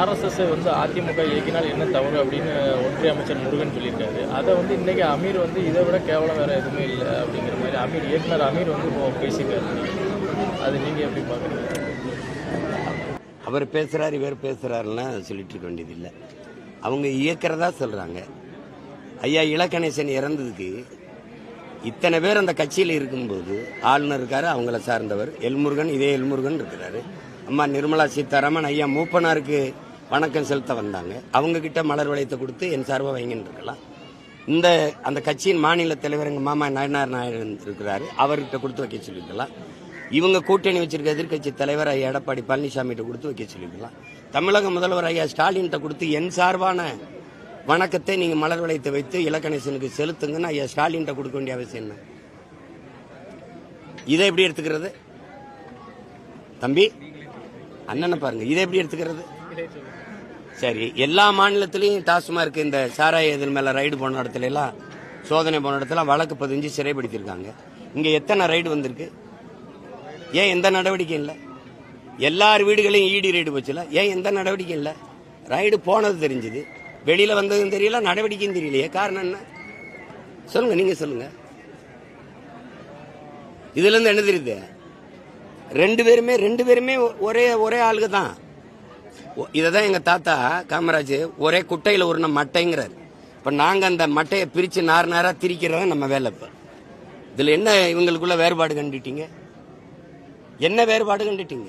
RSS வந்து அதிமுக இயக்கினால் என்ன தவறு அப்படின்னு ஒன்றிய அமைச்சர் முருகன் சொல்லியிருக்காரு. அதை வந்து இன்னைக்கு அமீர் வந்து இதை விட கேவலம் வேற எதுவுமே இல்லை அப்படிங்கிற மாதிரி இயக்குனர் அமீர் வந்து இப்போ பேசியிருக்காரு. அது நீங்க எப்படி பாக்குறீங்க? அவர் பேசுறாரு இவர் பேசுறாருன்னா சொல்லிட்டு இருக்க வேண்டியதில்லை. அவங்க இயக்கிறதா சொல்றாங்க. ஐயா இலக்கணேசன் இறந்ததுக்கு இத்தனை பேர் அந்த கட்சியில் இருக்கும்போது ஆளுநர் இருக்காரு, அவங்கள சார்ந்தவர் எல்முருகன், இதே எல்முருகன் இருக்கிறாரு. அம்மா நிர்மலா சீதாராமன் ஐயா மூப்பனாருக்கு வணக்கம் செலுத்த வந்தாங்க. அவங்க கிட்ட மலர் வளையத்தை கொடுத்து என் சார்பாக வைங்கன்னு இருக்கலாம். அந்த கட்சியின் மாநில தலைவர் எங்க மாமா நயனார் நாயுடு இருக்கிறாரு, அவர்கிட்ட கொடுத்து வைக்க சொல்லியிருக்கலாம். இவங்க கூட்டணி வச்சிருக்க எதிர்கட்சி தலைவர் ஐயா எடப்பாடி பழனிசாமிகிட்ட கொடுத்து வைக்க சொல்லியிருக்கலாம். தமிழக முதல்வர் ஐயா ஸ்டாலின்கிட்ட கொடுத்து என் சார்பான வணக்கத்தை நீங்க மலர் வளையத்தை வைத்து இலக்கணேசனுக்கு செலுத்துங்கன்னு ஐயா ஸ்டாலின்கிட்ட கொடுக்க வேண்டிய அவசியம் என்ன? இதை எப்படி எடுத்துக்கிறது தம்பி? அண்ணனை பாருங்க, இதை எப்படி எடுத்துக்கிறது? சரி, எல்லா மாநிலத்திலையும் டாஸ்மார்க் இந்த சாராய இதன் மேல ரைடு போன இடத்துல எல்லாம் சோதனை போன இடத்துல வழக்கு பதிஞ்சு சிறைப்படுத்திருக்காங்க. இங்க எத்தனை ரைடு வந்திருக்கு? ஏன் எந்த நடவடிக்கை இல்லை? எல்லார் வீடுகளையும் ஈடி ரைடு போச்சுல, ஏன் எந்த நடவடிக்கை இல்லை? ரைடு போனது தெரிஞ்சது, வெளியில வந்ததும் தெரியல, நடவடிக்கையும் தெரியலையே. காரணம் என்ன சொல்லுங்க, நீங்க சொல்லுங்க. இதுல இருந்து என்ன தெரியுது? ரெண்டு பேருமே ஒரே ஆளுக தான். இததான் எங்க தாத்தா காமராஜ் ஒரே குட்டையில ஒரு மட்டைங்கிறாரு. இப்ப நாங்க அந்த மட்டையை பிரிச்சு நாரா திரிக்கிறத நம்ம வேலை. இப்ப இதுல என்ன இவங்களுக்குள்ள வேறுபாடு கண்டுட்டீங்க? என்ன வேறுபாடு கண்டுட்டீங்க?